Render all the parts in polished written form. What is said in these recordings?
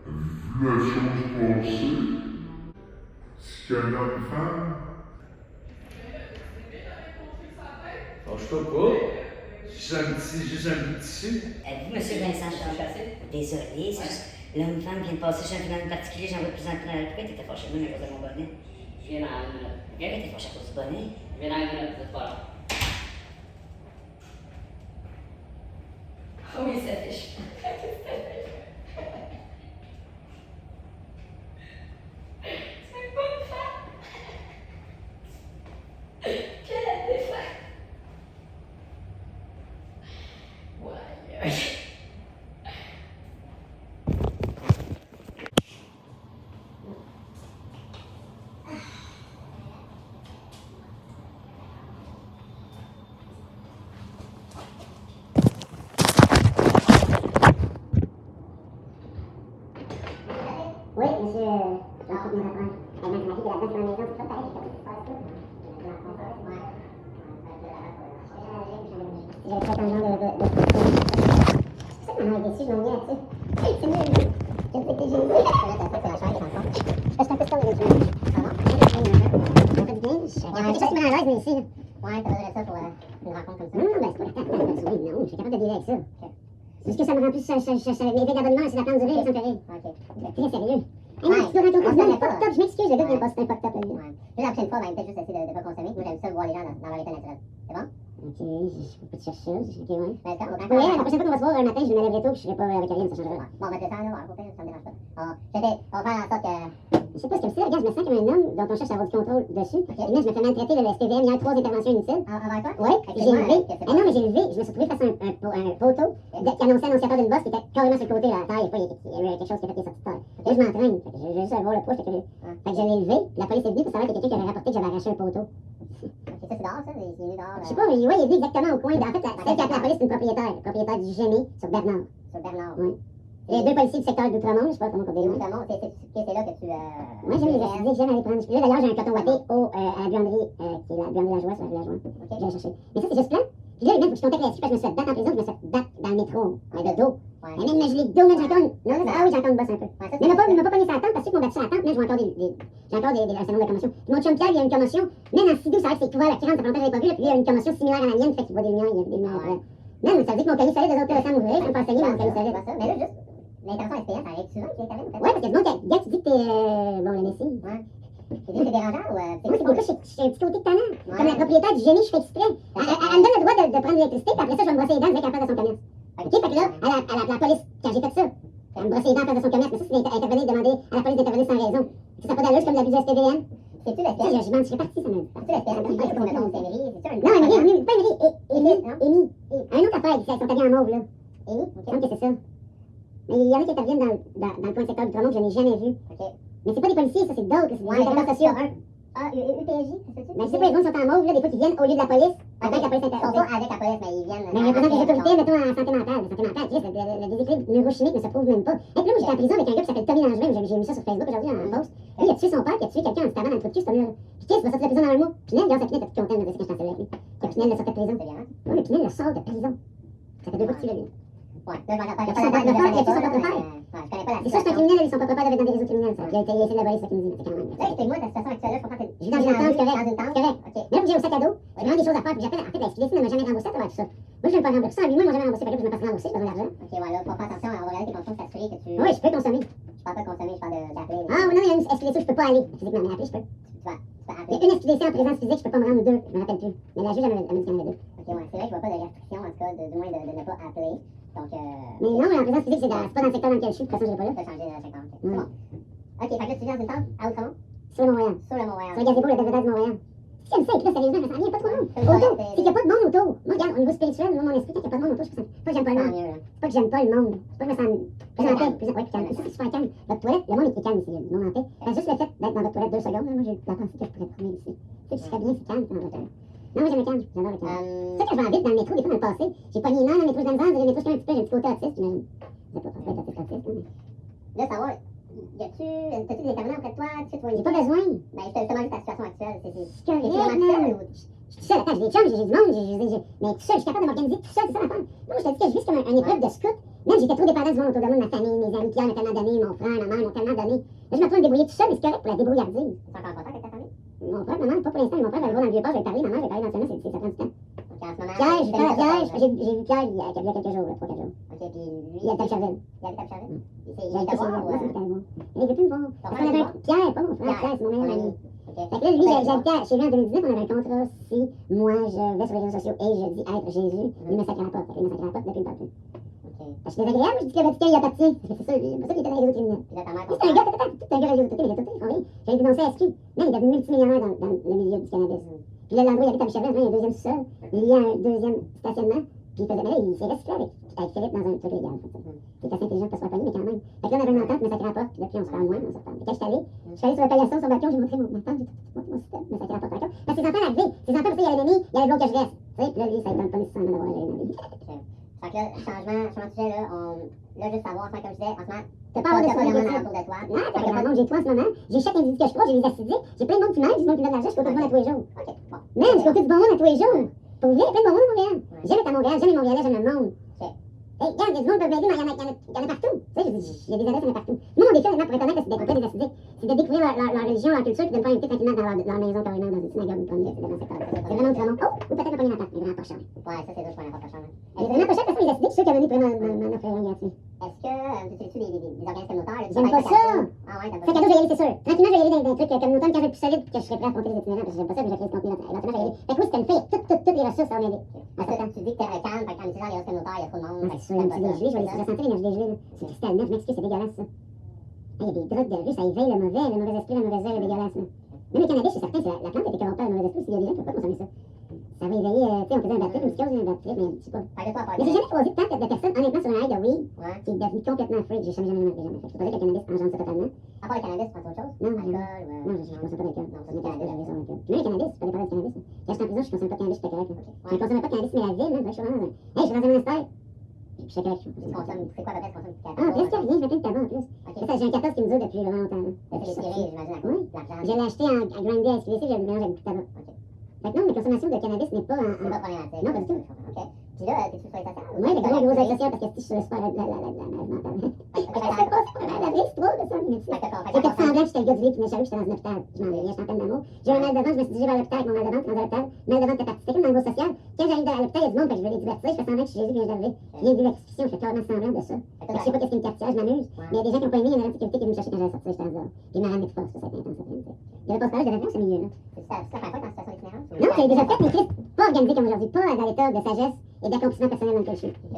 Vu la chose passée, c'est qu'un homme-femme, Lâche-toi pas. Juste un petit. Êtes-vous monsieur Vincent Charles? Désolé, c'est juste l'homme-femme vient de passer chez un phénomène particulier, j'en vois de plus en plus dans la Pourquoi t'étais fâché de moi à cause de mon bonnet? Je viens dans une minute. Pourquoi t'étais fâché à cause du bonnet? Je viens dans une minute, c'est pas long. Oh oui, ça fiche. C'est pas une femme. Quelle défaite. Ouais. Oui, monsieur, j'en mes affaires. Elle m'a dit que la place dans la maison, c'est pas pareil, c'est pas ça. J'avais fait un genre de... C'est ça que maman est déçue, je m'ennuyais là-dessus. C'est mieux, j'ai pété Jésus. C'est la chair qui est dans le fond. Je suis un peu stone avec lui. Ça va? Ça fait du bien. Il y a quelque chose qui me rend à l'aise, mais ici. Ouais, t'as besoin de ça pour une rencontre comme ça. Non, ben c'est pas la tête. Non, je suis capable de dealer avec ça. C'est juste que ça me rend plus... Mes veilles d'abonnement, c'est la plante du rire, ça me fait rire. Ok. Très sérieux. Hey, non, tu dois rencontrer ce gars, fucked up, je m'excuse, le gars vient pas, c'est un fucked up, là. Ouais. Puis la prochaine fois, ben, peut-être juste essayer de pas consommer. Moi, j'aime ça voir les gens dans leur état naturel. C'est bon? Ok, je peux pas te chercher ça, ok, ouais. Ben, c'est quand la prochaine fois qu'on va se voir un matin, je me lèverai tôt, puis je serai pas avec Ariane, ça changera. Bon, ben, c'est ça, là, ça me dérange pas. On va faire en sorte que... Je sais pas, c'est comme si, regarde, je me sens comme un homme dont on cherche à avoir du contrôle dessus. Ok. Et là, je me fais maltraiter le SPVM, il y a 3 interventions inutiles. Envers toi? Oui, puis j'ai levé. Ah non, mais j'ai levé, je me suis retrouvé face à un poteau qui annonçait annonciateur d'une bosse qui était carrément sur le côté, là, à terre, il y avait quelque chose qui a fait des sorties de terre. Là, je m'entraîne, je veux juste voir le poids, j'étais curieux. Fait que je l'ai levé, la police est venue pour savoir qu'il y a quelqu'un qui avait rapporté que j'avais arraché un poteau. Ok, ça c'est dehors, ça? Il est venu dehors? Je sais pas, mais ouais, il est venu exactement au coin. En fait, celle qui a appelé la police, c'est une propriétaire du Gémé sur Bernard. Sur Bernard? Oui. Il y a 2 policiers du secteur d'Outremont, je sais pas comment on dit. Outremont, c'est là que tu... Moi, j'aime les accidents, j'aime aller prendre. Puis là, d'ailleurs, j'ai un coton watté à la buanderie, qui est la buanderie La Joie, sur la rue La Joie. Ok. Je vais chercher. Mais ça, c'est juste plein. Puis là, faut que je contacte là-dessus parce que je me suis fait battre en prison, je me suis fait battre dans le métro, de dos. Ouais. Mais même, je l'ai de dos, même, j'ai encore une... Non, ah oui, j'ai encore une bosse un peu. Ouais, ça, mais il m'a pas pogné sur la tempe parce que m'ont battu sur la tempe, là, je vois encore j'ai encore un certain nombre de commotions. Puis mon chum Pierre, il y a une commotion, même en sidou, ça va que c'est couvert, la crâne, ça fait longtemps que j'avais pas vu, là, puis il y a une commotion similaire à la mienne, fait qu'il voit des lumières, il y a des lumières. Ouais. Non, mais ça veut dire que mon cahier solide, les autres personnes m'ouvrir, ça me fait saigner, mon cahier solide. Mais là, juste, l'intervention SPM, ça arrive souvent, qui intervient, en fait. Ouais, parce que bon, gars, tu dis que t'es, bon, le Messie. Ouais. C'est dérangeant ou... Moi, c'est beaucoup, j'ai un petit côté de talent. Ouais. Comme la propriétaire du Génie, je fais exprès. Elle me donne le droit de prendre l'électricité, puis après ça, je vais me brosser les dents avec en face de son commerce. Ok, fait que là, la police, quand j'ai fait ça, elle me brossait les dents en face de son commerce, mais ça, c'est intervenir, demander à la police d'intervenir sans raison. Ça n'a pas d'allure, c'est comme l'abus du SPVM. C'est-tu le SPVM? Je m'en serais parti, ça me dit. C'est-tu le SPVM? C'est-tu le SPVM? Non, Émilie, pas Émilie, Émilie. Un autre affaire, ils sont habillés en mauve, là. Émilie? Ok, que c'est ça. Mais il y en a qui interviennent dans le coin secteur du Tremont que je n'ai jamais vu. Ok. Mais c'est pas des policiers, ça, c'est d'autres, c'est des intervenants sociaux. Ah, UPJ, c'est ça? Mais je sais pas, les gens sont en mauve, là, des fois, qui viennent au lieu de la police, avec la police intervention. Ils sont pas avec la police, mais ils viennent. Mais ils représentent les autorités, mettons, en santé mentale. La santé mentale, le déséquilibre neurochimique ne se prouve même pas. Et puis là, moi, j'étais en prison avec un gars qui s'appelle Tommy Langevin, j'ai mis ça sur Facebook aujourd'hui en post. Lui, il a tué son père, puis il a tué quelqu'un en se tabant dans le trou de cul, cet homme-là. Puis Chris va sortir de prison dans un mois. Pinel, grâce à Pinel, t'es plus content de me dire que je t'en avec lui. Que Pinel le sortait de prison. C'est bien, hein? Oui, mais Pinel le sort de prison. Ça fait 2 fois que tu l'as vu. Ouais, là, je vais regarder. Il a tué son propre père. Je connais pas la. C'est sûr, c'est un criminel, ils sont pas capables d'être dans des réseaux criminels, ça. Il a essayé de voler, c'est ça qu'il me dit, c'est quand même. Là, c'est moi, ta situation actuelle, je comprends que je vis dans une tente, c'est correct. C'est correct. Ok. Mais là, j'ai au sac à dos, j'ai vraiment des choses à faire, puis j'appelle, en fait, la SQDC ne m'a jamais remboursé à travers tout ça. Moi, je ne veux pas rembourser, lui, moi, ils m'ont jamais remboursé, fait que je me passe rembourser, j'ai besoin d'argent. Ok, voilà, faut faire attention, on va regarder tes conditions, s'assurer que tu. Oui, je peux consommer. Je parle pas de consommer, je parle d'appeler. Ah, oui, non, il y a une SQDC où je peux pas aller, physiquement, mais appeler, je peux. Tu vas appeler. Il y a une SQDC en présence physique, je peux pas me rendre ou 2, je me rappelle plus. Mais la juge, elle m'a dit qu'il y en avait 2. Ok, ouais, c'est vrai que je vois pas de restriction, en tout cas, du moins de ne pas appeler. Donc, mais non, mais en présence physique, c'est pas dans le secteur dans lequel je suis, de toute façon, je vais pas là. Tu as changé de secteur, ok. C'est bon. Ok, fait que là, tu vis dans une tente à Outremont? Sur le Mont-Royal. Sur le Mont-Royal. Sur le gazebo, le Belvédère du Mont-Royal. Si j'aime ça, et puis là, sérieusement, ça vient pas trop de monde. Autour, c'est qu'il y a pas de monde autour. Moi, regarde, au niveau spirituel, moi, mon esprit, quand il y a pas de monde autour, je trouve ça. Pas que j'aime pas le monde. C'est pas que j'aime pas le monde. C'est pas que je me sens plus en paix, plus calme. Ici, c'est super calme. Votre toilette, le monde est calme ici, le monde en paix. C'est juste le fait d'être dans votre toilette 2 secondes, moi, j'ai la pensée que je pourrais trouver ici. Tu sais, je serais bien si calme dans votre toilette. Non, moi, j'aime le calme. J'adore le calme. C'est ça que je vais en vite dans le métro, des fois, dans le passé. J'ai pogné une heure dans le métro, je le métro, je suis un petit peu, j'ai un petit côté autiste, j'imagine. C'est pas parfait, autiste, mais. Là, savoir. T'as-tu des intervenants auprès de toi? Tu sais, j'ai pas besoin. Ben, je te demande ta situation actuelle. C'est vraiment actuel ou. Je suis seul. Attends, j'ai des chums, j'ai du monde, mais tout seul, je suis capable de m'organiser tout seul, c'est ça l'affaire. Moi, je te dis que je vis comme une épreuve de scout. Même j'étais trop dépendant du monde autour de moi, de ma famille, mes amis. Pierre m'a tellement donné, mon frère, ma mère m'ont tellement donné. Là, je me trouve à me débrouiller tout seul, mais c'est correct pour la débrouillardise. Tu es encore en contact avec ta famille? Mon frère, maman, pas pour l'instant, mais mon frère, je vais le voir dans le vieux port, je vais parler, maman, je vais parler dans le semaine, ça prend du temps. Ok, en ce moment. Pierre, tu fais des autres j'ai vu Pierre il y a quelques jours, 3-4 jours. Ok, puis lui. Il habite à Charville. Il habite à Charville? Il J'ai vient été te chez voir lui, ou. moi, c'est allé voir. Mais il veut plus me voir. Parce qu'on avait un... Pierre, pas mon frère, Pierre, c'est mon meilleur ami. Ok. Fait que là, lui, j'habitais chez lui en 2019, on avait un contrat. Si moi, je vais sur les réseaux sociaux et je dis être Jésus, lui me sacre à la porte. Fait que lui me sacre à la porte depuis le temps. Ok. Je suis désagréable, je dis que le Vatican, il appartient. C'est ça, c'est pour ça qu'il était dans les réseaux criminels. Puis là, ta mère. Lui, c'est un gars, tout un gars réseau mais il a tout fait, oui. J'ai été dénoncé à SQ. Même, il est devenu multimillionnaire dans le milieu du cannabis. Puis là, l'endroit où il habite à Bichaville, il y a un deuxième sous-sol. Il y a un deuxième stationnement. Puis il faisait, mais là, il s'est recyclé avec Philippe dans un truc légal. Il était assez intelligent pour se faire pogner, mais quand même. Fait que là, on avait une entente, mais ça ne pas. Puis depuis, on se parle moins, on se reparle. Quand je suis allé sur le paillasson, sur le balcon, j'ai montré mon entente, j'ai montré mon système, mais ça ne pas encore. Parce que ses enfants l'arrivaient. Ses enfants, parce qu'il y a l'ennemi, il y a le blog que je reste. Tu sais, puis là, lui, ça ne donne pas nécessairement d'avoir géré ma vie. Fait que là, changement de sujet, là, là, juste savoir, enfin, comme je disais, en ce moment, T'as pas avoir de vraiment solide autour de toi. Non, t'as pas de monde, j'ai toi en ce moment. J'ai chaque individu que je crois, j'ai les acidiques, j'ai plein de monde qui m'aide, j'ai du monde qui me donne de l'argent, je suis côté du monde à tous les jours. Ok, bon. Même, je suis côté du bon monde à tous les jours. Pour vrai, il y a plein de bon monde à Montréal. J'aime être à Montréal, j'aime les Montréalais, j'aime le monde. Ok. Hey, regarde, il y a du monde qui peut m'aider, mais il y en a partout. Tu sais, il y a des adresses, il y en a partout. Moi, mon défi, honnêtement, pour être honnête, c'est d'être auprès des acidiques. C'est de découvrir leur religion, leur culture, puis de me faire inviter tranquillement dans leur maison, carrément, dans une synagogue, ou comme c'est dans cette C'est vraiment autrement. Oh, ou peut-être un premier attaque, mais vraiment pas cher. Ouais, ça, c'est deux, je connais pas cher. Mais vraiment pas cher, parce que les acidiques, ceux qui avaient venu m'en offrir un gratuit. Est-ce que tu utilises des organismes communautaires? là, tu J'aime pas travailles ça! avec des cadeaux? Ah ouais, t'aimes Fait pas cadeau, je vais y aller, c'est sûr. Tranquillement, je vais y aller dans des trucs communautaires quand je vais être plus solide, puis que je serai prêt à affronter les itinérants, parce que j'aime pas ça, mais j'ai créé ce contenu là. Éventuellement, je vais y aller. Fait que oui, c'était une fille. Toutes les ressources, ça va m'aider. Parce que tu dis que t'es le calme, fait qu'en utilisant les organismes communautaires, il y a trop de monde. Ah, c'est sûr, un petit dégelé, je vais sentir l'énergie dégelée, là. C'est cristal neuf, je m'excuse, c'est dégueulasse, ça. Ah, il y a des drogues de rue, ça éveille le mauvais esprit, la mauvaise heure, le dégueulasse, là. Même le cannabis, c'est certain, c'est la plante a été corrompue par le mauvais esprit, s'il y a des gens qui ne peuvent pas consommer ça. Ça va éveiller, tu sais, on faisait un baptême, une psychose, un baptême, mais je sais pas. Fait que toi, Mais j'ai jamais croisé tant de personnes, honnêtement, sur un air de weed, Ouais. qui est devenu complètement freak. J'ai jamais fait. Je peux pas dire que le cannabis engendre ça totalement. À part le cannabis, tu prends autre chose? Non, Alcool, non, je consomme pas d'alcool. Non, Je c'est n'ai le pas cannabis. de alcool. Puis même le cannabis, je peux parler de cannabis. Quand j'étais en prison, je consommais pas de cannabis, j'étais correct. Je ne consommais pas de cannabis, mais la ville, là, je suis vraiment dans un... Hey, je suis dans un monastère. Je suis correct. Tu consommes, c'est quoi à peu près, tu consommes? Ah, presque rien, je mets plein de tabac en plus. Ok. Ça, j'ai un 14 qui me dure depuis vraiment longtemps. Là. C'est les tirés, j'imagine, à Oui. cause de l'argent. Je l'ai acheté à Grindr à SQDC, je le mélange avec beaucoup de tabac. Ok. Fait que non, mes consommations de cannabis n'est pas C'est en... pas problématique. Non, pas du tout. Ok. Puis là, t'es-tu sur les sociales? Oui, mais quand même, gros aide social parce que si je suis super la mentale. La vie, c'est trop de ça, mais tu sais. J'ai fait semblant que j'étais le gars du lit qui venait chez lui, j'étais dans un hôpital. Je m'en allais, j'étais en peine d'amour. J'ai eu un mal de ventre, je me suis dirigé vers l'hôpital avec mon mal de ventre, dans l'hôpital. Mal de ventre était parti. C'était comme dans le gros social. Quand j'arrive à l'hôpital, il y a du monde, fait que je veux les divertir. Je fais semblant que je suis Jésus, puis je d'arriver. Je viens de vivre l'exécution, je fais carrément semblant de ça. Fait que je sais pas qu'est-ce qui me capture, je m'amuse. Mais il y a des gens qui n'ont pas aimé, il y en a un sécurité qui est venu me chercher quand j'allais sortir, j'étais en dehors. Puis il m'a ramené de force, ça a été intense, ça a été intense. Il y avait pas de parole, j'avais rien ce milieu-là. C'est ta première fois que t'es en situation d'itinérance? Non, j'avais déjà fait, mais Christ, pas organisé comme aujourd'hui, pas dans l'état de sagesse et d'accomplissement personnel dans lequel je suis. Ok.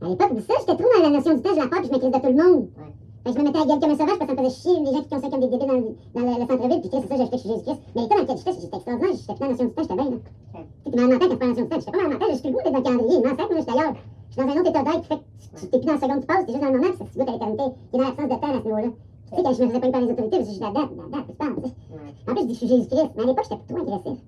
À l'époque, ça, j'étais trop dans la notion du temps, je la porte, puis je m'inquiète de tout le monde. Ouais. Fait que je me mettais à la gueule comme un sauvage parce que ça me faisait chier, les gens qui consomment comme des débiles dans le centre-ville, puis Christ, c'est ça, j'ai acheté que je suis Jésus-Christ. Mais l'état dans lequel j'étais extraordinaire, j'étais plus dans la notion du temps, j'étais bien, là. Tu sais, tu m'as mental quand tu prends la notion du temps, j'étais pas dans la mental, j'ai plus le goût d'être dans le calendrier, non, c'est moi, j'étais ailleurs. Je suis dans un autre état d'être, fait que t'es plus dans la seconde qui passe, t'es juste dans le moment, puis ça se goûte à l'éternité, qui est dans l'absence de temps à ce niveau-là. Tu sais, quand je me faisais pas par les autorités, parce que je suis la date, tu parles, tu sais. En plus, je dis que je suis Jésus-Christ, mais à l'époque, j'étais plutôt agressif.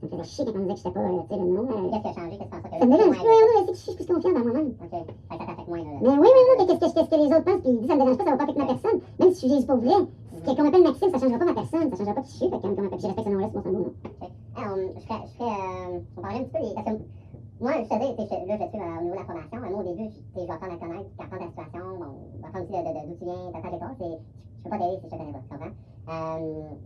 Ça me faisait chier quand on me disait que j'étais pas, tu sais, le nom. Qu'est-ce qui a changé? Qu'est-ce que tu penses que Ça me dérange pas, non, c'est que je suis plus confiant dans moi-même. Ok. Fait que ça t'affecte moins, là. Mais oui, mais qu'est-ce que les autres pensent, puis ils disent ça me dérange pas, ça va pas affecter ma personne. Même si je suis Jésus pour vrai, qu'on m'appelle Maxime, ça changera pas ma personne, ça changera pas qui je suis, fait que qu'on m'appelle, je respecte ce nom-là, c'est mon nom. On parlait un petit peu des. Parce que moi, je te dis, là, je suis au niveau de la formation. Moi, au début, je vais apprendre à connaître, apprendre ta situation, bon, apprendre aussi d'où tu viens, ta trajectoire. Je peux pas t'aider si je te connais pas, tu comprends?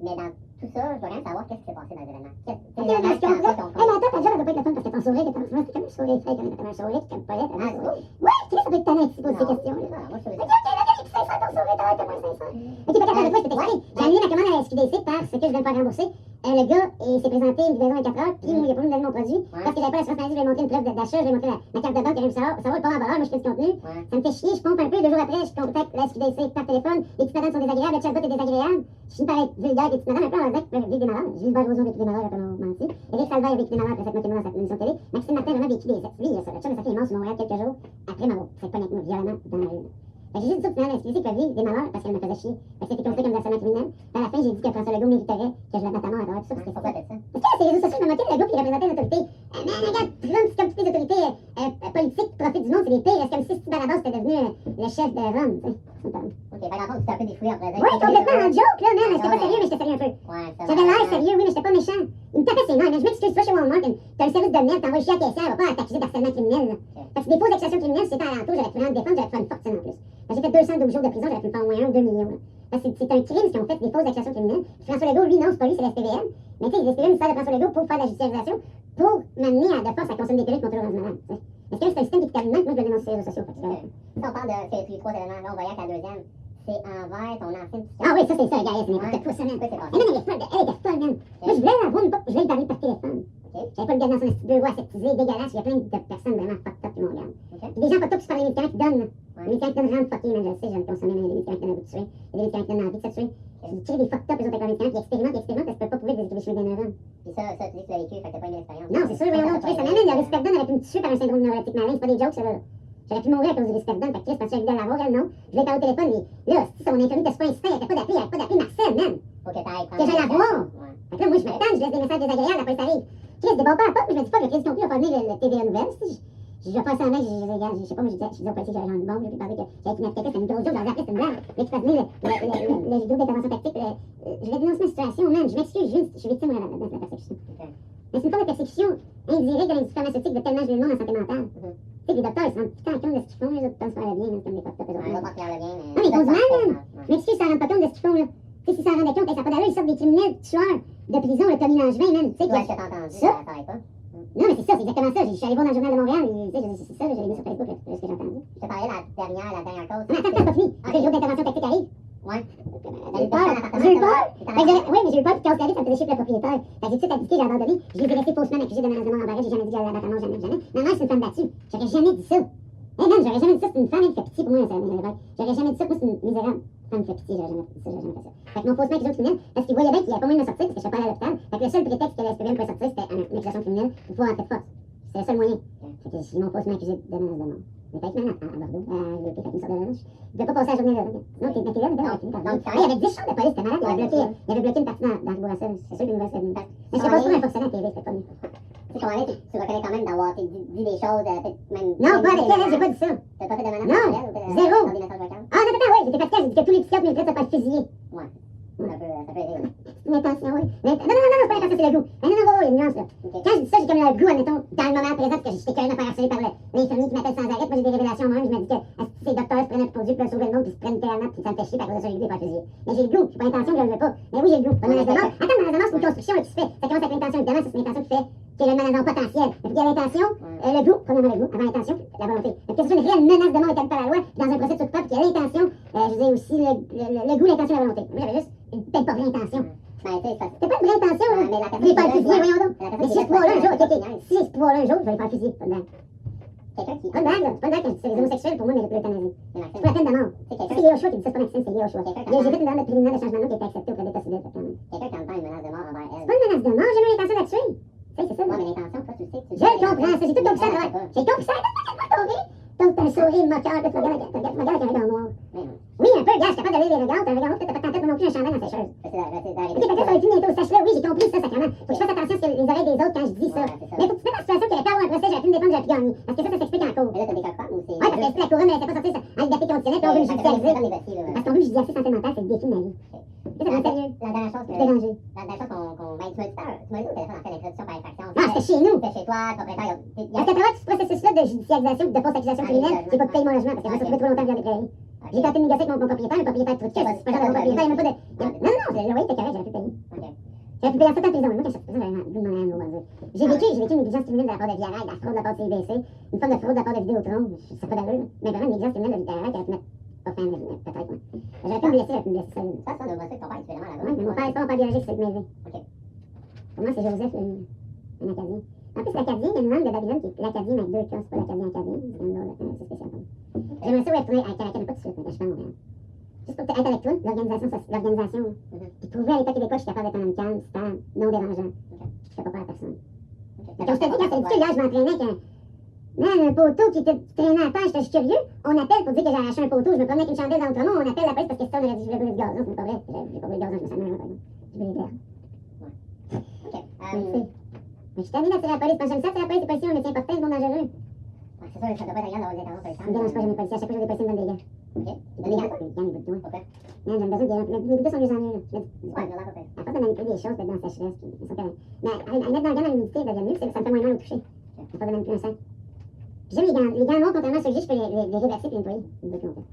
Mais dans tout ça, je veux rien savoir qu'est-ce qui s'est passé dans les événements. Ok, mais attends, ta job, elle doit pas être le fun parce que ton sourire, t'es comme un sourire frais, comme un sourire, t'es comme pas là, t'as un sourire. Ouais, tu sais, ça peut être tannant si tu poses ces questions-là. Moi, je suis. Ok, là, il est plus sincère ton sourire, t'as l'air de moins sincère. Ok, peut-être avec moi, je peux t'expliquer. J'ai annulé ma commande à la SQDC parce que je vais me faire rembourser. Le gars, il s'est présenté une livraison à 4 heures, puis il a pas voulu me donner mon produit. Parce que j'avais pas l'assurance maladie, je vais monter une preuve d'achat, je vais monter ma carte de banque, il a savoir le port en valeur, moi je fais du contenu. Ça me fait chier, je pompe un peu, 2 jours après, je contacte la SQDC par téléphone, les petites madames sont désagréables, le chatbot est désagréable. Je finis par être vulgaire, les petites madames, un peu en disant qu'ils peuvent vivre des malheurs. Gilles Roson a vécu des malheurs, il a pas menti. Éric Salvaire a vécu des malheurs après cette moitié dans cette émission télé. Maxime Martin a vraiment vécu des sept. Lui, il a ça. Le chum de sa fille est mort sur Montréal quelques jours après m'avoir fait pogner avec moi violemment dans la rue. Fait que j'ai juste dit au final, la SQDC peut vivre des malheurs parce qu'elle me faisait chier. Parce que c'était considéré comme des harcèlements criminels. À la fin, j'ai dit que François Legault mériterait que je la batte à mort à travers tout ça. Parce que Pourquoi t'as ça? parce que les réseaux sociaux, je me moquais de Legault qui représentait une autorité. Mais regarde, Trump, c'est comme toutes les autorités politiques qui profitent du monde, c'est les pires. C'est comme si Steve à la base était devenu le chef de Rome. ça me parle. Ok, fait dans le fond, tu t'es un peu défoulé en présent. Ouais, complètement en joke, là, man. J'étais pas sérieux, mais j'étais sérieux un peu. Ouais, ça J'avais l'air sérieux, oui, mais j'étais pas méchant. Il me tapait ses mains, mais je m'excuse, pas chez Walmart, t'as le service de merde, t'envoies chier à la caissière, elle va pas t'accuser d'harcèlement criminel, là. Parce que des fausses accusations criminelles, si j'étais à l'entour, j'aurais pu vraiment me défendre, j'aurais pu faire une fortune en plus. Parce que j'ai fait 212 jours de prison, j'aurais pu me faire au moins 1 ou 2 millions, là. Parce que c'est un crime ce qu'ils ont fait, des fausses accusations criminelles. Puis François Legault, lui, non, c'est pas lui, c'est l'SPVM. Mais tu sais, l'SPVM, il sert de François Legault pour faire de la judiciarisation, pour m'amener à de force à consommer des pilules contre l'orange malade. Est-ce que c'est un système qui est terminé? Moi, je le dénonce sur les réseaux sociaux. Si on parle de ces 3 éléments, là, on voyait qu'à la deuxième, c'est envers ton ancienne Ah oui, ça c'est ça, gars, c'est n'importe quoi, ça, man. Oui, c'est pas Mais non, mais elle était folle, man. Moi, je voulais la voir, mais pas, je voulais lui parler par téléphone. J'avais pas le gars dans son petit bureau aseptisé, dégueulasse, il y a plein de personnes vraiment fucked up qui m'ont regardé. Puis des gens fucked up qui se parlent des médicaments qui donnent, là. Les médicaments qui donnent vraiment fuckés, man, je le sais, j'en ai consommé, mais les médicaments qui donnent à vous tuer. Il y a des médicaments qui donnent envie de se tuer. J'ai tiré des fucked up, les autres avec leurs médicaments, qui expérimentent, parce qu'ils peuvent pas prouver des équilibres des neurones. Puis ça, tu dis que tu l'as vécu, fait que t'as pas eu l'expérience. Non, c'est sûr, voyons donc, Chris, ça m'amène, le Risperdal aurait pu me tuer par un syndrome neuroleptique malin, c'est pas des jokes, ça, là. J'aurais pu mourir à cause du Risperdal, fait que Chris, parce que j'ai envie de l'avoir, elle, non. Je l'ai parlé au téléphone, mais là, si son infirmier était pas insisté, il arrêtait pas d'appeler Marcel, man. Faut que t'ailles Que j'aille la voir. Ouais. Fait que là, moi, je m'attends, je laisse des messages désagréables, après ça arrive. Chris, des bons pas à pas, je me dis pas que le crédit conclu va pas venir le TVA Nouvelle, si je vais faire ça en mec, je sais pas, moi, je dis au policier que j'avais genre une bombe, j'ai pu parler que j'avais kidnappé quelqu'un, c'était une grosse joke, j'avais appelé, c'est une blague. Mais tu fais venir le groupe d'intervention tactique, je vais dénoncer ma situation, man, je m'excuse, je suis victime de la persécution. Mais c'est une forme de persécution indirecte de l'industrie pharmaceutique de tellement jouer le monde en santé mentale. Tu sais, les docteurs, ils se rendent putain compte de ce qu'ils font, les autres pensent faire le bien, comme les fucked up, eux Ouais, on va autres. pas faire le bien, mais. Non, mais ils font du mal, man. Je m'excuse, ça rend pas compte de ce qu'ils font, là. Tu sais, si ça rendait compte, ça n'a pas d'allure, ils sortent des criminels tueurs de prison, le Tommy Langevin, man. Tu sais, Ouais, ce que t'as entendu, Ça? ça t'arrête pas. non, mais c'est ça, c'est exactement ça. Je suis allé voir dans le Journal de Montréal, et, tu sais, c'est ça, j'ai lu sur Facebook, là, ce que j'ai entendu. Je te parlais la dernière cause. Non, attends, c'est pas fini. Après, le groupe d'intervention tactique arrive. Ouais. J'ai eu peur. J'ai eu peur. Oui, mais j'ai eu peur, puis quand ça me faisait chier pour le propriétaire. Fait que j'ai tout de suite abdiqué, j'ai abandonné. Je les ai laissés faussement accusés de menace de mort en barrette. J'ai jamais dit que j'allais la battre à mort, jamais. Ma mère, c'est une femme battue. J'aurais jamais dit ça. Eh man, j'aurais jamais dit ça, c'est une femme, elle me fait pitié pour moi, ça. J'aurais jamais dit ça, moi, c'est une misérable. Ça me fait pitié, j'aurais jamais dit ça, j'aurais jamais fait ça. Fait que mon faussement accusé criminel, parce qu'il voyait bien qu'il n'y avait pas moyen de me sortir, parce que je suis pas allé à l'hôpital. Fait que le seul prétexte que la SPVM pouvait sortir, c'était une accusation criminelle pour pouvoir entrer de force. C'était le seul moyen. Fait que ils m'ont faussement accusé de menace de mort. Mais fait que maintenant, à Bordeaux, je l'ai fait une sorte de lunch. Je voulais pas passer la journée là. Non, t'es là, mais il y avait 10 chambres de police, c'était malade. Il avait bloqué une partie dans le Bourassa. C'est sûr qu'il nous reste une place. Mais c'est pas pour un fonctionnaire TV, c'était pas mieux. Tu connais, tu reconnais quand même d'avoir dit des choses, peut-être même. Non, pas avec elle, j'ai pas dit ça. T'as pas fait de menace Non, à elle ou zéro. dans des messages vocaux? Ah, non, ouais, j'étais fatiguée, j'ai dit que tous les psychiatres méritaient de se faire fusiller. Ouais. Ça peut aider. Une intention, oui. Non, c'est pas l'intention, c'est le goût. Mais non, il y a une nuance, là. Quand je dis ça, j'ai comme le goût, admettons, dans le moment présent, parce que j'étais curieuse de me faire harceler par l'infirmier qui m'appelle sans arrêt. Moi, j'ai des révélations moi-même. Je me dis que ces docteurs se prennent pour Dieu, puis sauver le monde, puis se prennent littéralement, puis ça me fait chier, puis à cause de ça, j'ai le goût de faire fusiller. Mais j'ai le goût, j'ai pas l'intention, je le veux pas. Mais oui, j'ai le goût. Pas de menace de mort. Attends, menace de mort, c'est une construction qui se fait. Ça commence avec l'intention, évidemment, ça, c'est une intention qui fait qu'il y a le menace potentiel. Et puis il y a l'intention, le goût, premièrement le goût, avant l'intention, la volonté. Donc, que ce soit une réelle menace de mort établie par la loi, dans un procès de coupable, puis il y a l'intention, je dis aussi le goût, l'intention, la volonté. Moi, j'avais juste peut-être pas vraie intention. Ben, tu sais, ça. C'est pas une vraie intention, là. Mais la Je vais faire fusiller, voyons donc. La Mais si je pourrais un jour, ok. Si je pourrais un jour, je vais les faire fusiller. Pas de blague. Quelqu'un qui. Pas de blague, là. C'est pas de blague quand je dis ça. Les homosexuels, pour moi, méritent l'euthanasie. Mais Maxime, C'est pas la peine de mort. c'est Ça, quelqu'un c'est Léo Choix qui dit ça, c'est pas Maxime, c'est Léo Choix. J'ai fait une demande de préliminaire de changement de nom qui a été acceptée auprès de l'État civil, fait quand même. qui entend une menace de mort envers elle. C'est pas une menace de mort, j'ai jamais l'intention de la tuer. Tu sais, c'est ça, Non, là. mais l'intention, toi, tu sais que tu. Je comprends, ça, j'ai tout compris ça, là. J'ai compris ça, donc t'as un sourire moqueur, puis tu regardes avec un regard noir. Oui, un peu, gars, je suis capable de lire les regards, t'as un regard noir, t'as pas tenté non plus un chandail dans la sécheuse. C'est Ok, fait que ça va être bientôt, sache-le, oui, j'ai compris ça, sacrément. Faut que je fasse attention à ce que les oreilles des autres quand je dis ça. Ouais, c'est ça. Mais faut que tu te mettes dans la situation qu'il n'y avait pas avoir un procès, j'aurais pu me défendre, j'aurais pu gagner. Parce que ça s'explique en cours. Mais là, t'as des copains ou c'est. Ouais, parce que la couronne, elle était pas sortie en liberté conditionnelle, puis on veut me judiciariser. Parce qu'on veut me judiciariser santé mentale, c'est le défi de ma vie. Ça, ça va sérieux. La dernière chose C'est dérangé. qu'on. Ben, tu m'as dit au téléphone, en fait, l'introduction par infraction. Ah, c'était chez nous. C'était chez toi, le propriétaire. Parce qu'à travers tout ce processus-là de judiciarisation, de fausse accusation criminelle, j'ai pas payé mon logement, parce que je me suis retrouvé trop longtemps à vivre avec J'ai tenté de négocier avec mon propriétaire, le propriétaire trop de caisse. C'est pas genre mon propriétaire, il n'y a même pas de. Non, non, le loyer était correct, j'aurais pu payer. J'aurais pu payer en 7 ans de prison. Moi, quand je suis en prison, j'avais envie de m'en aller à mon J'ai vécu une négligence criminelle de la part de Viarail, de la fraude de la part de CIBC, une forme de fraude de la part de Vidéotron. Ça pas d'allure, mais vraiment une négligence criminelle de Viarail qui aurait pu mettre. Pas fin, mais peut-être, ouais. J'aurais pu me blesser solide. Ça, on doit bosser avec ton père, tu fais vraiment là-bas. Ouais, mais mon père, c'est pas mon père biologique, c'est Mévé. Ok. Pour moi, c'est Joseph, un Acadien. En plus, l'Acadien, il y a une langue de Babylone qui est l'Acadien avec 2 K, c'est pas l'Acadien Acadien. C'est quand même drôle, c'est spécial. J'aimerais ça retourner à Caracal, pas tout de suite, mais je fais Montréal. Juste pour être avec toi, l'organisation, puis prouver à l'État québécois que je suis capable d'être un homme calme, stable, non dérangeant. Je fais pas peur à personne. Quand je te dis, quand c'est difficile, là, je m'entraînais avec un poteau qui traînait à terre, j'étais curieux. On appelle pour dire que j'ai arraché un poteau, je me promenais avec une chandelle dans l'outremont, on appelle la police parce que ça, on aurait dit que je voulais brûler du gazon, c'est pas vrai. J'ai pas brûlé de gazon, je me suis amusé, par exemple. Je brûlé d'air. Ok. Mais je suis terminée d'attirer la police, parce que j'aime ça, c'est la police, c'est policiers, un métier important, c'est bon dangereux. C'est sûr que ça doit pas être agréable d'avoir des interventions pour les Ça me dérange pas, j'aime les policiers, à chaque fois que j'ai des policiers, ils me donnent des gars. Ok. J'ai des gants, les bouts de doigts. Pourquoi? Man, j'ai besoin de. Mes bouts sont déjà ennuyeux, là. Ouais, ça a l'air pas pire. À force de manipuler des choses, peut-être dans la sécheresse, puis ils sont corrects. Mais à mettre dans le gant dans l'humidité, ça devient mieux, ça me fait moins mal au toucher. À force de manipuler un sac. Puis j'aime les gants noirs, contrairement à ceux que j'ai, je peux les réverser puis les nettoyer. Ils me longtemps.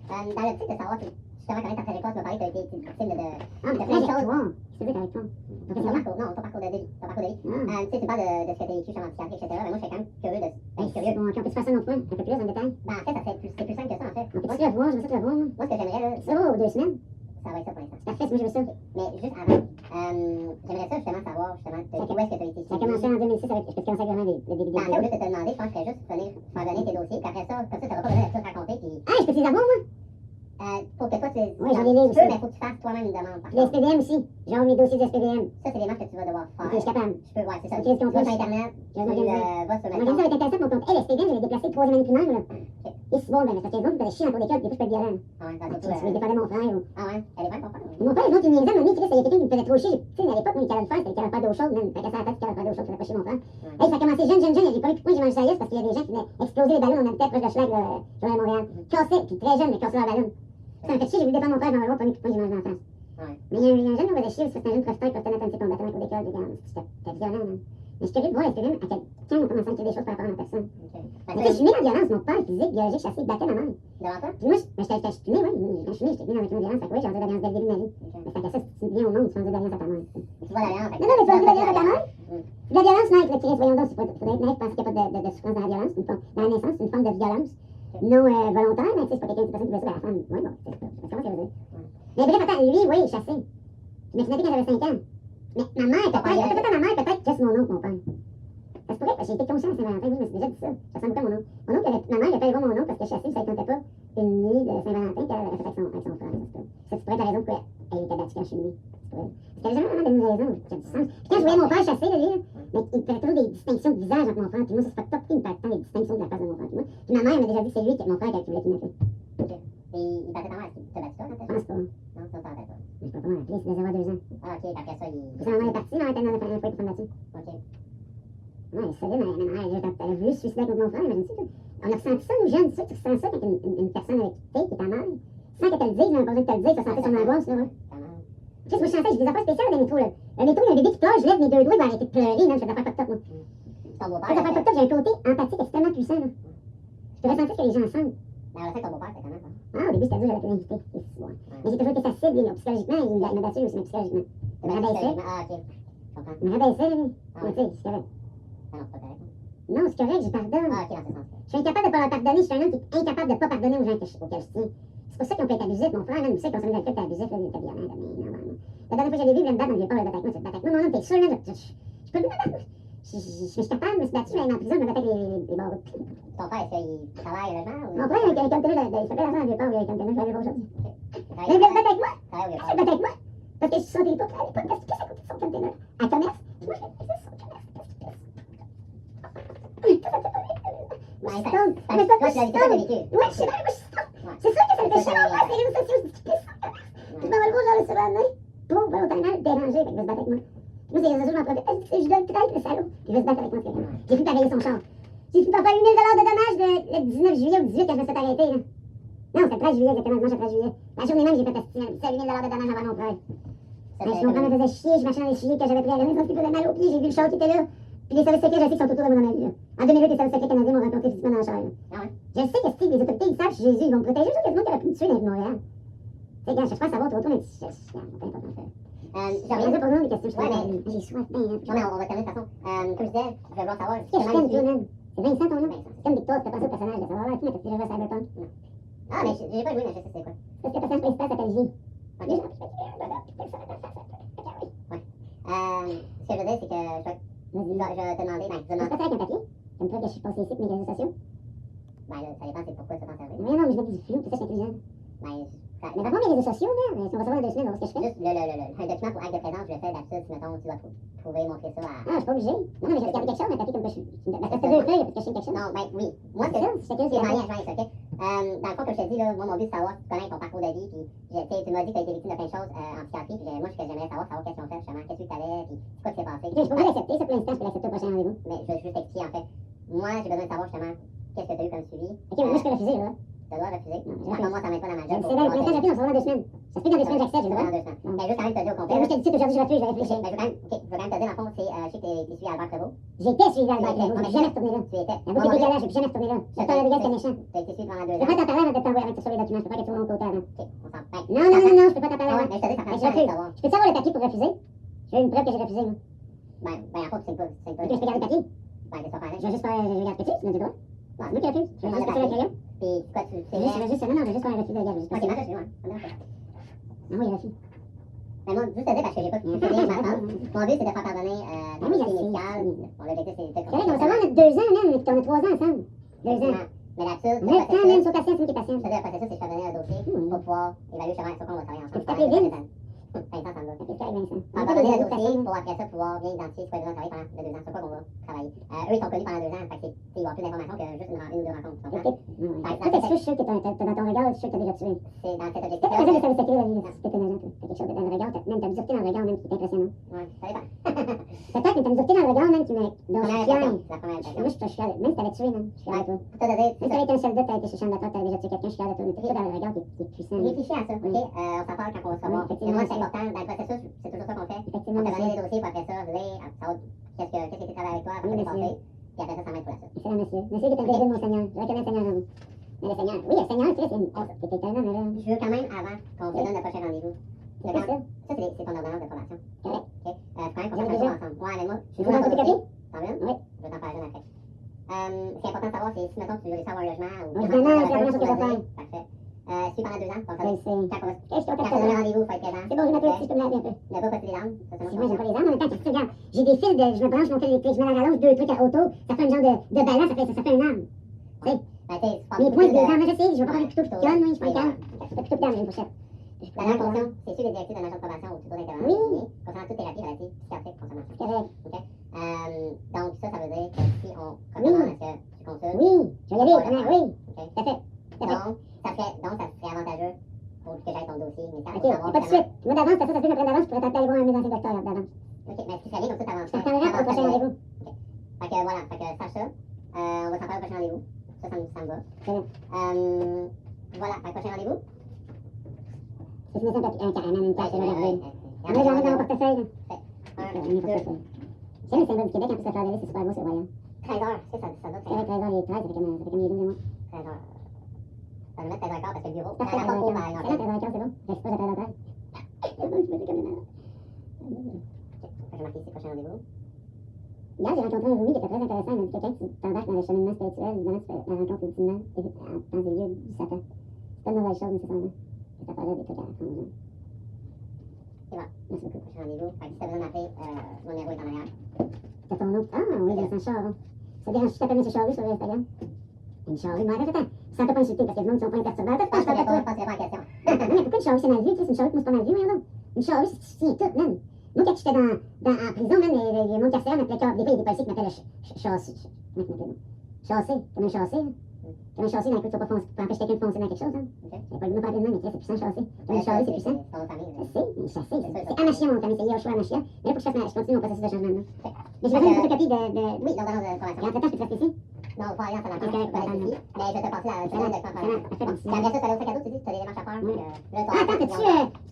Dans l'optique de savoir justement connaître ta trajectoire, tu m'as parlé que tu as été victime de Ah, mais plein de choses. trajectoire. Qu'est-ce que c'est trajectoire? Ton parcours, non, ton parcours de vie. Ton parcours de vie. Tu sais, tu parles de ce que tu as vécu chez psychiatrie, etc. Mais moi, je serais quand même curieux de. Ben, curieux. Bon, ok, on peut se faire ça une autre fois, un peu plus en détail. Ben, en fait, c'est plus simple que ça, en fait. On peut-tu le voir? Je veux ça te le voir, moi. Moi, ce que j'aimerais, là, Ça va, aux 2 semaines. ça va être ça pour l'instant. Parfait, moi je veux ça. Mais juste avant, j'aimerais ça justement savoir, justement, où est-ce que tu as été Ça a commencé en 2006 avec. Je peux te commencer vraiment le début Ben, en fait, au des lieu de te demander, je pense que je ferais juste venir faire donner tes dossiers, puis après ça, comme ça, tu n'auras pas besoin de tout raconter, puis Ah, je peux te les avoir, moi? pour que toi, tu Oui, j'en ai les tu peux, aussi. mais il faut que tu fasses toi-même une demande, par Les contre. SPDM aussi. Genre mes dossiers de SPDM. Ça, c'est des marques que tu vas devoir faire. Ok, je suis capable. Je peux, ouais, c'est ça. Ok, est-ce qu'on Tu vas peut- sur Internet, tu Je vais m'organiser. vas sur Mon organisation va être intéressante pour mon compte. Hey, SPDM, je vais déplacer 3e année primaire, là. Et c'est bon, ben, parce que les autres, vous allez chier en cours d'école, des fois, je peux être violent. Ah ouais, Ah, dans tu veux défendre mon frère, ou. Ah ouais, elle est bonne, ton frère. Mon frère, l'autre, il me niaisait, mais Chris, il y a quelqu'un qui me faisait trop chier. Tu sais, à l'époque, moi, il calait le faire, c'était le calait faire d'eau chaude, même. Fait qu'à sa tête, il calait faire d'eau chaude, ça faisait pas chier mon frère. Hey, ça a commencé jeune, j'ai pas vu pourquoi j'ai mangé ça parce qu'il y a des gens qui venaient exploser les ballons en même temps, proche de Schlag, Journal Montréal. Cassé, puis très jeune, mais cassé leur ballon. Ça m'a fait chier, j'ai vu défendre mon frère dans le rôle, pas vu pourquoi j'ai mangé en face. Ouais. Mais il y a un jeune qui me faisait chier, c'était un jeune profiteur qui portait notre un petit combattant au d'école, c'était violent, man. Mais je suis curieux de voir, est-ce que même, à quel point on commence à écrire des choses par rapport à ma personne. Ok. Mais tu sais, je suis né dans la violence, mon père, physique, biologique, chassé, il battait ma mère. Devant toi? Puis moi, j'étais né, ouais, quand je suis né, j'étais né dans un climat de violence, fait que oui, j'ai entendu de la violence dès le début de ma vie. Mais fait que ça, si tu viens au monde, tu vas en dire de la violence à ta mère. Tu vois la violence. Non, non, mais tu vas en dire de la violence à ta mère? Mm. De la violence, naître, Chris, voyons donc, il faudrait être naïf, penser qu'il n'y a pas de souffrance dans la violence, dans la naissance, c'est une forme de violence. Non volontaire, mais tu sais, c'est pas quelqu'un qui veut ça, ben la femme, ouais, bon, c'est comment ça veut dire. Mais bref, attends, lui, oui, chassé. Je me suis noté quand j'avais 5 ans. Mais ma mère, peut-être ma mère, peut-être que c'est mon oncle, mon père. Ça se pourrait, parce que j'ai été conscient à Saint-Valentin, oui, je me suis déjà dit ça. Ça ressemble pas à mon oncle. Mon oncle, ma mère, il a pas allé voir mon oncle parce que chassé, ça ne tentait pas une nuit de Saint-Valentin qu'elle avait fait avec son frère. Ça se pourrait être la raison pour elle était battue quand je suis née. C'était jamais vraiment une raison. J'ai du sens. Puis quand je voyais mon père chasser, là, lui, mais il faisait toujours des distinctions de visage entre mon frère. Puis moi, ça se fait pas qu'il me fait tant les distinctions de la face de mon frère. Puis ma mère m'a déjà dit que c'est lui, mon frère, qui voulait kidnapper. Et il battait ta mère, est-ce qu'il t'a battu toi, Je quand pense pas. Non, ça, t'en rappelles pas. Je peux pas m'en rappeler, c'est de 0 à 2 ans. Ah, ok, après ça, il. Puis sa maman est partie, ma mère était dans la première fois pour s'en battre. Ok. Ouais, c'est solide, ma mère, elle a voulu se suicider contre mon frère, imagine-tu, toi. On a ressenti ça, nous jeunes, tu sais, tu ressens ça quand une personne avec qui t'es, qui est ta mère, sans que tu le dises, même pas besoin de te le dire, tu ressentais son angoisse, là, ouais. Quand même. Tu sais, moi, je chantais, j'ai des affaires spéciales dans le métro, là. Le métro, il y a un bébé qui pleure, je lève mes 2 doigts, il va arrêter de pleurer, même, je fais des affaires pas top, moi. Ton beau-père. Ces affaires pas top, j'ai un côté empathique extrêmement puissant, là. Je peux ressentir ce que les gens sentent. Mais on le sait que ton beau-père, c'est quand même ça. Ah, au début, c'était dur, j'avais plus d'invité. Mais j'ai toujours été sa cible, lui, psychologiquement, il m'a battu aussi, mais psychologiquement. Il me rabaissait. Ah, ok. Je comprends. Il me rabaissait, lui. Ah, Mais tu sais, c'est correct. Ah non, c'est pas correct. Non, c'est correct, je pardonne. Ah, ok, dans ce sens. Je suis incapable de pas leur pardonner, je suis un homme qui est incapable de pas pardonner aux gens auxquels je tiens. C'est pour ça qu'on peut être abusif, mon frère, même, tu sais, quand ça me dit que t'es abusif, là, il était violent, là, mais non. La dernière fois que je l'ai vu, il voulait me battre dans le vieux port, il voulait battre avec moi, tu te battre avec moi, mon homme, t'es sûr, là, je peux me battre, je suis capable, je me suis battu, mais en prison, je me battais avec les barreaux. Ton frère, est-ce qu'il travaille au logement ou. Mon frère, il a un conteneur, il s'appelle l'agent dans le vieux port, il a un conteneur, je vais aller voir aujourd'hui. Il Mais il voulait se battre avec moi, travaille au il voulait se battre avec moi, parce que je suis sentais pas à l'époque, parce que ça coûtait son conteneur. À commerce, moi, je fais ça, son commerce, Ouais, je ça- tombe. ça- Mais pas toi, que tu l'as je vécu, toi, tu l'as tombe. vécu. Ouais, je sais pas, moi, je tombe. Ouais. C'est sûr que ça me fait C'est chier ça, en face, les réseaux sociaux, je dis, tu pisses. Je m'en vais le voir, genre, le surlendemain, pour volontairement le déranger, fait qu'il veut se battre avec moi. Moi, c'est les réseaux sociaux, je m'en profite, je donne traite, le salaud. Il veut se battre avec moi, c'est quelqu'un. J'ai fini par payer son char. J'ai fini par faire 8 000 de dommages le 19 juillet ou 18 quand je me suis fait arrêter, là. Non, c'était le 13 juillet, exactement, dimanche le 13 juillet. La journée même, j'ai fait assister 8 000 de dommages avant mon frère. Ça, Mais c'est- mon frère me faisait chier, je marchais dans les chiens que j'avais pris à la maison, qui faisait mal aux pieds, j'ai vu le char qui était là. Puis les services secrets, je sais qu'ils sont autour de moi dans ma vie, là. En 2008, les services secrets canadiens m'ont rencontré physiquement dans le char, là. Ah ouais? Je sais que si les autorités, ils savent, je suis Jésus, ils vont me protéger. Je sais quasiment qu'il aurait pu me tuer dans Montréal. Tu sais, gars, je cherche pas à savoir trop, mais je pas important. Je J'ai rien reviens. dit pour nous, des questions, je Ouais, suis j'ai soif, ben, là. Non, mais on va terminer de toute façon. Comme je disais, je vais vouloir savoir. Qu'est-ce que je t'aime, toi, man? C'est Vincent, ton nom? Vincent. C'est comme Victor, tu fais penser au personnage, là. Ça va avoir l'air fou, mais t'as déjà joué à Cyberpunk. Ah, mais j'ai pas joué, mais je sais c'est quoi. Parce que le personnage principal s'appelle J. Ok. Les gens, je fais Ce que je veux dire, c'est que je vais te demander. Ben, je C'est demande. pas ça avec un papier? Comme preuve que je suis passé ici pour mes réseaux sociaux? Ben, là, ça dépend, c'est pourquoi tu t'en servir. Mais non, mais je mets du flou, tout ça, c'est intelligent. Ben, Mais d'abord, mes réseaux sociaux, là, si on va savoir dans 2 semaines, on va voir ce que je fais. juste un document pour acte de présence, je le fais d'habitude, si mettons, tu dois trouver, montrer ça à. Ah, je suis pas obligé. Non, mais j'ai regardé quelque chose, un papier comme quoi je suis. Ben, ça fait 2 feuilles, parce que je sais quelque chose. Non, ben oui. Moi, C'est ça, c'est c'est que manière, je vais ok? Dans le fond, comme je te dis, là, moi, mon but, c'est de savoir si tu connais ton parcours de vie, puis tu m'as dit que tu as été victime de plein de choses en psychiatrie, puis moi, ce que j'aimerais savoir qu'est-ce qu'ils ont fait, justement, qu'est-ce que tu avais, puis c'est quoi qui s'est passé. Je peux pas l'accepter, ça, pour l'instant, je peux l'accepter au prochain rendez-vous. Mais je veux juste expliquer, en fait. Moi, j'ai besoin de savoir, justement, qu'est-ce que tu as eu comme suivi. Ok, mais moi, je peux refuser, là. T'as te dois refuser. Non, Par contre, moi, ça m'aide pas dans ma Je job. le sais bien, pour l'instant, j'appuie, on se voit dans 2 semaines. Ça se fait dans 2 semaines, j'accepte, j'ai le droit. Dans 2 semaines. Mais juste quand même te dire au complet. Moi, je te dis tout d'aujourd'hui, je refuse, je vais réfléchir. Ben, je veux quand même te dire, dans le fond, c'est, je sais que t'es suivi à Albert Prévost. J'étais suivi à Albert Tu étais. Prévost, Non, je suis jamais retourné là. Tu étais. La boucle est dégueulasse, je suis jamais retourné là. Docteur Rodriguez, c'est méchant. T'as été suivi pendant 2 Je peux ans. pas t'en parler avant de t'envoyer avec sur les documents, je peux pas que tu vas mon côté avant. Ok, on s'en fait. Non, non, non, non, je peux pas t'en parler Ouais, avant. mais je te dis, ça prend Je le temps de refuse. savoir. Je peux savoir le papier pour refuser? Je veux une preuve que j'ai refusé, moi. Ben, en fait, c'est pas. Ok, je peux garder le papier? Ben, c'est ça, pareil. Je vais juste faire, je garde petit, tu m'as dit droit? Ouais. C'est moi qui refuse. Je vais juste passer le crayon. Puis, quoi, tu sais. Je veux juste, non, non, je veux juste faire un refus de garde. Ok, moi, je suis, ouais. Ça me dérange pas. Non, oui, refus. Mais moi, juste te dire, parce que j'ai pas fini ma phrase. Mon but, c'est de faire pardonner ton Oui, je dossier sais. médical. Mon objectif, c'est de te C'est vrai, on va seulement 2 ans, même, mais qu'on a 3 ans ensemble. 2 ans. Mais là-dessus, 9 ans, même, sois patient, c'est moi qui est patient. c'est-à-dire, le processus, c'est de faire donner un dossier pour pouvoir évaluer justement sur quoi on va travailler ensemble. Tu t'appelles Vince? Vincent, ça me va. Ça fait faire Vincent. On va donner un dossier pour après ça pouvoir bien identifier ce qu'on va travailler pendant 2 ans, sur quoi on va travailler. Eux, ils sont connus pendant 2 ans, fait que il va y avoir plus d'informations que juste une ou deux rencontres. Tu comprends? Toi, t'es sûr, je suis sûr que t'as dans ton regard, je suis sûr que t'as déjà tué. C'est dans cet Peut-être objectif. que raison de service secret, la vie, c'est étonnant, toi. T'as quelque chose dans le regard, même t'as une dureté dans le regard, même, qui est impressionnant. Ouais, ça dépend. Peut-être, mais t'as une dureté dans le regard, même, qui me. Donc, je suis fier. La première impression. Moi, je suis fier. Même si t'avais tué, même, je suis fier de toi. Pour te dire, Même si t'avais été un soldat, t'avais été chez Chambre d'Attaque, t'avais déjà tué quelqu'un, je suis fier de toi. Mais t'as quelque chose dans le regard qui est puissant. réfléchis à ça, ok? On s'en parle quand on va se revoir. Oui, Mais moi, c'est important, dans le processus, c'est toujours ça qu'on fait. On Effectivement, te donne monsieur. des dossiers, puis après ça, lire, savoir qu'est-ce qui a été travaillé avec toi, après Oui, ce qui s'est monsieur. passé, puis après ça, ça m'aide pour la suite. Excellent, monsieur. Monsieur qui est un David, mon Seigneur. Je reconnais le Seigneur en vous. Mais le Seigneur, oui, le Seigneur, Christ, c'est étonnant, mais là. Je veux quand même, avant qu'on se donne le prochain rendez-vous, C'est quoi ça? ça, c'est ton ordonnance de formation. Correct. Ok? Faut quand même qu'on J'en ai fasse un déjà. jour ensemble. Ouais, mais moi, Tu veux une photocopie? T'en veux une? Oui. Je vais t'en faire une après. Ce qui est important de savoir, c'est si, mettons, tu veux réussir à avoir un logement ou... Évidemment, c'est la première chose que je vais faire. Parfait. Si pendant 2 ans, donc, Je le sais. quand on va... Je suis Quand on content. se donne un rendez-vous, faut être présent. C'est bon, je vais mettre le petit, je peux me laver un peu. Ne pas passer les larmes, ça, c'est Si moi, j'aime pas les armes, en même temps, qu'est-ce que tu regardes? J'ai des fils de. Je me branche mon fil électrique, je mets la rallonge, 2 trucs auto, ça fait un genre de ballon, ça fait une arme. Ben, tu sais, Mes points, des armes, je sais, je vais pas prendre le couteau qui conne, oui, je peux le calme. Ok. Le couteau de dame, j'ai une fourchette. La dernière question, c'est suivre les directives d'un agent de probation ou tuteur d'intervention Oui. signé concernant toute thérapie relative psychiatrique concernant ça. Correct. OK? Donc, ça veut dire que si on recommande, est-ce que tu consultes? Oui, je vais y aller, vraiment, oui. OK? Tout à fait. Tout à fait. Donc, ça serait avantageux pour que j'aille ton dossier médical Ok, pour mais savoir pas de suite. Moi d'avance, ça se fait, je prends d'avance, je pourrais tenter d'aller voir un médecin docteur d'avance. OK, mais ce qui serait bien, comme ça, Je t'en parlerai au prochain rendez-vous. Fait que voilà, fait que sache ça. On va s'en parler au prochain rendez-vous. Ça me va. Très bien. Voilà, fait que prochain rendez-vous. Je vais te mettre un carrément, une tâche, je vais regarder. Moi, Moi, j'en ai dans mon portefeuille, là. Un, Mon deux, portefeuille. C'est le symbole du Québec, en plus, la fleur de lys, c'est super beau, c'est royal. 13 heures. Tu sais, ça doit C'est vrai, 13 heures, les 13, ça fait comme les 12 et moi. 13 heures. Ça va mettre 13 heures parce que le bureau. Parfait, La rencontre, par 13 exemple. heures, c'est bon. Je sais pas, j'appelle à 13. C'est bon, je me dis comme une malade. Je vais marquer ici, prochain rendez-vous. Hier, j'ai rencontré un roomie qui était très intéressant. Il m'a dit quelqu'un qui t'embarque dans le cheminement spirituel. Évidemment, tu fais la rencontre ultimement en temps et lieu du Satan. C'est pas une mauvaise chose, nécessairement. C'est pas là des trucs à apprendre aux gens. C'est bon. Merci beaucoup. Prochain rendez-vous. Fait que si t'as besoin d'appeler, mon numéro est en arrière. C'est ton nom? Ah oui, Vincent Charon. Ça dérange si tu t'appelles M. Charon sur Instagram? Une Charon, mais attends. Ça t'a pas insulté parce qu'il y a des gens qui sont pas imperturbables. Je pense que je pense pas à la question. Mais pourquoi une charrue, c'est mal vu, Chris? Une charrue, moi, c'est pas mal vu, voyons donc. Une charrue, c'est tu tiens tout, man. Moi, quand j'étais en prison, man, le monde carcéral m'appelait cœur. Des fois, il y a des policiers qui m'appellent châssis. Comment ils m'appellent? Chassé, comme un chassé, hein. Comme un chassé, dans le coup, tu vas pas foncer, pour empêcher quelqu'un de foncer dans quelque chose, hein. J'avais pas le mot pas rapidement, mais Chris, c'est puissant, chassé. Comme un chassé, c'est puissant. C'est ton famille. Je sais, mais chassé, c'est Amachia, mon famille, c'est Yoshua Amachia. Mais là, faut que je continue mon processus de changement, là. Mais j'ai besoin d'une photocopie de. Oui, l'ordonnance de Et formation. entre-temps, je peux te rester ici? Non, pas rien, ça n'a pas Ok, pas attends, ici. Mais je vais te passer la semaine de temps. Parfait, merci. Puis après ça, tu allais au sac à dos, tu dis, tu as des démarches à faire. Oui. Là, Ah, attends,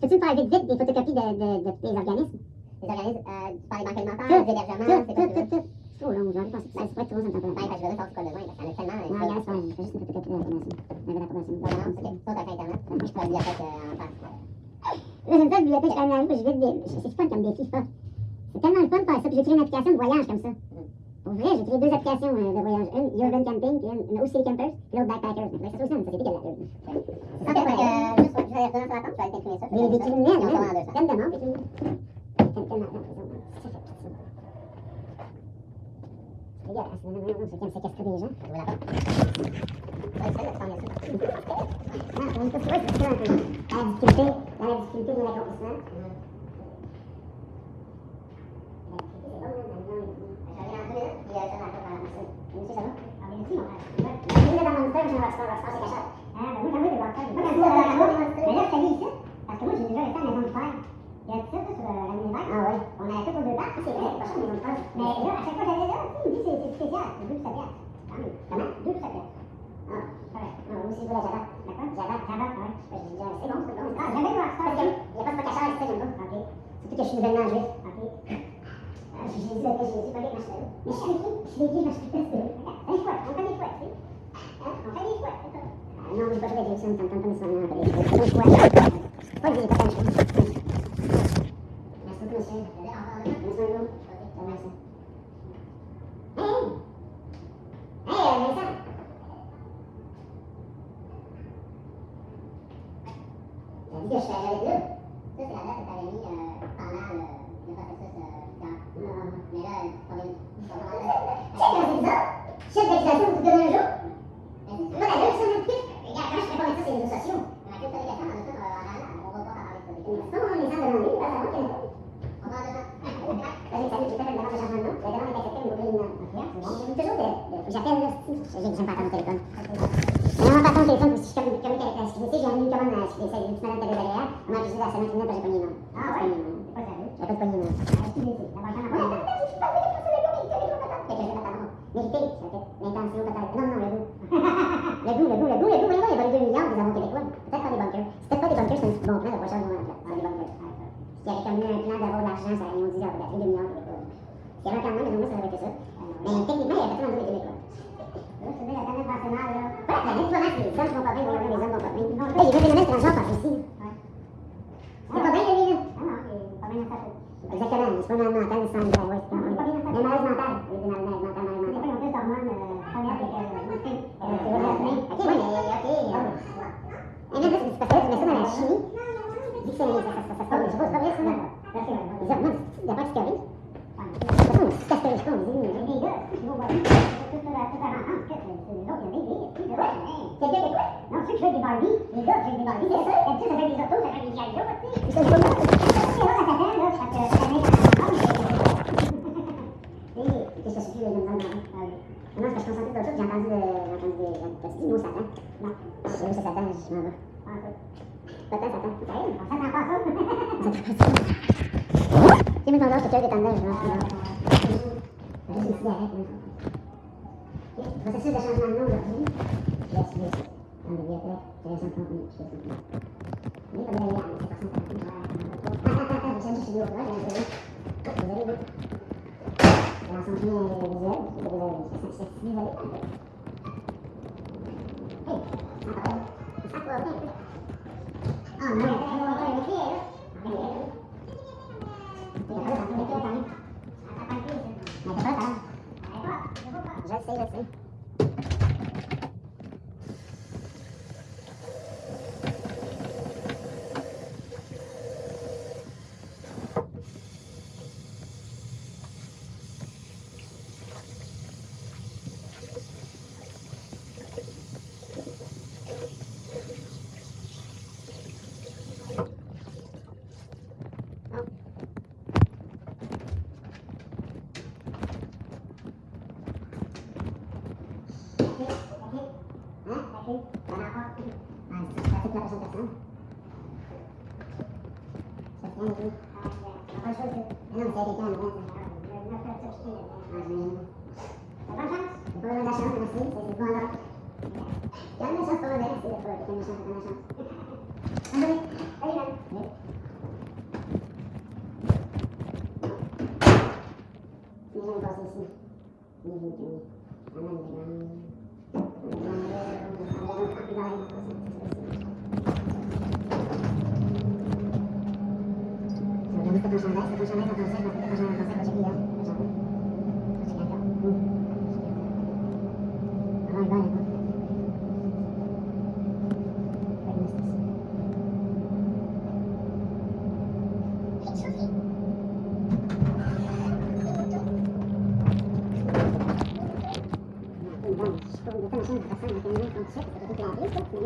peux-tu me faire vite des photocopies de tes organismes? Les organismes, tu parles des banques alimentaires, Tout, des hébergements, c'est quoi tu veux? tout. C'est trop long, je vais penser que ça se fait trop, ça me tente Ben, pas. parce que je veux savoir ce qu'on a besoin, parce qu'il y en a tellement. Non, regarde, c'est pas grave, je fais juste une photocopie de l'approbation. J'avais l'approbation. L'ordonnance, ok. Ça, t'as fait Internet. Je peux la bibliothèque en face. Là, j'aime ça, la bibliothèque, je suis quand même arrivé, je vais c'est fun comme défi, ça. C'est tellement le fun de faire ça, puis j'ai créé une application de voyage comme ça. Pour vrai, j'ai créé 2 applications de voyage. Une Urban Camping, puis une OC Campers, puis l'autre Backpackers. Mais ça, c'est aussi une société qui a de l'allure. Ok, fait que, juste, je vais redonner sur la tente, je vais aller t'imprimer ça. Des criminels, Et on se voit dans 2 même. semaines. Peine de mort, des criminels. Tellement, dégueulasse, c'est séquestrer des gens. Je vous la porte. Ouais, c'est ça, ça, Ah, on peut trouver, c'est ça un peu. Dans la difficulté de l'accomplissement. je reviens dans 2 minutes, puis je donne la porte à la personne. Monsieur, ça va? Ah, bien aussi, mon frère. Il est dans mon histoire, je vais c'est cachette. Ah, ben moi, quand même, je vais faire. J'ai pas quand même dans la mais là, je t'ai dit ici, parce que moi, j'ai déjà été à la maison de frère. Il y a tout ça, sur la univers. Ah ouais. On a fait aux 2 parts. C'est vrai, c'est pas cher, la maison de frère. Mais là, à chaque fois que j'allais là, il me dit, c'est spécial. C'est 2 pour 7 piastres. Comment? 2 pour 7 piastres. Ah, correct. Ah, moi aussi, je Java. D'accord? Java, ouais. C'est bon. Ah, j'aime bien Rockstar. Il n'y a pas de cachage, c'est ça, j'aime pas. Ok. Surtout que je suis nouvellement juif. Ok. J'ai dit, ok, j'ai dit, pas bien, je suis mais je suis avec qui? Je suis avec qui? Je suis avec qui? On fait des fois, tu sais. On fait des fois, c'est ça. Non, je ne vais pas jouer avec Jason, ça me tente pas nécessairement. On fait des fois. Pas que j'ai pas tant de choses. Merci beaucoup, monsieur. Merci beaucoup. Merci. Hey! Hey, Vincent! J'ai dit que je serais avec là. Ça, c'est l'adresse que tu avais mis pendant le processus fiscal. Mais là, c'est bizarre. Chef d'accusation au bout de 1 jour. Moi, la gueule, ça me pique. Regarde, quand je fais pas ça, c'est les réseaux sociaux. Ma qualification, on a ça, on va pas parler de ça. C'est pas mon licence de l'année, pas savoir quel est. On va de ça. Vas-y, salut, j'ai fait une demande de changement de nom. La demande est acceptée au niveau criminel. J'ai toujours j'appelle là, j'aime pas attendre au téléphone. Mais on va pas attendre au téléphone parce que je suis comme avec la sécurité, j'ai remis une commande à la sécurité, c'est une petite madame très désagréable. On m'a accusé de harcèlement criminel parce que j'ai pogné le nom. Ah ouais? C'est pas sérieux? J'ai pas de pogné le nom. Mérité, ça fait l'intention peut-être. Non, le goût. Le goût, voyons, il y a pas les 2 milliards des avons québécois. Peut-être pas des bunkers. Si peut-être pas des bunkers, c'est un bon plan de prochaine moment là. C'est des bunkers. S'il y avait comme eu un plan d'avoir de l'argent, ça, ils ont dit, ah, on va 2 milliards québécois. S'il y avait un plan de même, ça aurait été ça. Mais techniquement, il y a fait un des québécois. Là, tu veux la planète nationale, là. Pas la planète, tu vois, les hommes vont pas bien, les hommes vont pas bien. Là, j'ai vu des mecs étrangers par ici. C'est pas bien, lui, là. Ah non, c'est pas bien dans sa tête. Exactement, c'est pas mal mental, c'est pas bien. Il y a un malaise mental. Il y a un malaise mental. Ils ont plus d'hormones premières que ok, oui, ok. Et même là, c'est parce que là, tu mets ça dans la chimie. Dis que ça se passe. Je sais pas, c'est pas vrai, ça, non? Les hormones, il n'y a pas de stéroïde. De toute façon, si ça stéroïde pas, on dit. Les gars, je vous vois. Toute la rencontre, c'est les autres, il y a des quelqu'un qui quoi? Non, ceux qui jouent des Barbie, les gars qui jouent des Barbie, c'est ça. D'habitude, ça fait des autos, ça fait des G.I. Joe, tu sais. Puis ça, c'est pas là, ça t'attend, là, parce que ça met dans la rencontre. Et je te suis plus les mêmes hommes. Non, c'est parce que je suis concentré sur autre chose, j'ai entendu le mot Satan. Non, c'est où c'est Satan, je m'en vais. Ah, ok. Satan, sérieux? On s'attend pas à ça. C'est moi, ton âge, c'est que dedans, je m'en vais. Juste une cigarette, moi. Ok, processus de changement de nom aujourd'hui. Je laisse les dans le bibliothèque, création de contenu, je fais ça. Mais pas de réel, c'est pas ça. Attends, je suis au courage, vous avez vu. Dans son film visuel, c'est visuel. Hey, ça va bien. Ah non, on va l'écrire là.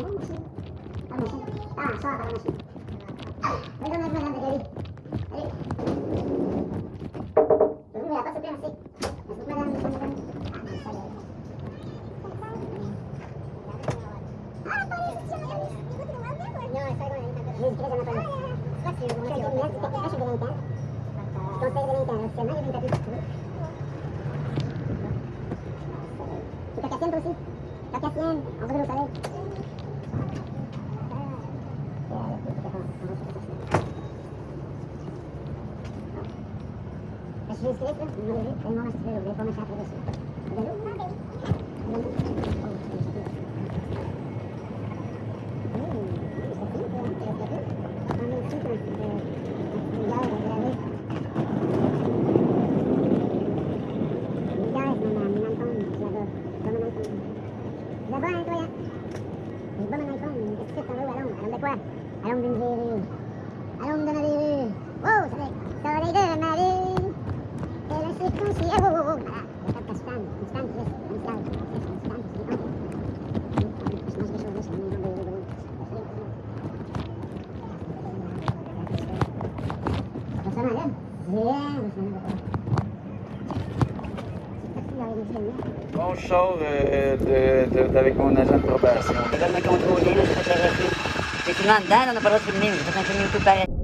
Je sais. suis inscrit, là. Vous m'avez vu. Tellement inscrit, vous voulez pas m'échapper dessus. De l'eau? Ah, ben oui. Oh, à l'ombre d'une verrue, à l'ombre de ma verrue. Wow, soleil de ma vie. Et le circoncis, oh, oh, oh, voilà. Il y a pas de castane, une stand qui reste, une stand, une stand, c'est ok. Je mange des choses, c'est une maison de bruit. Doucement là, bien doucement. Bon, je sors avec mon agent de probation. Je vais me contrôler, là, je vais te le refus. C'est filmé en dedans, là, on n'a pas le droit de filmer, je vais faire un film YouTube pareil.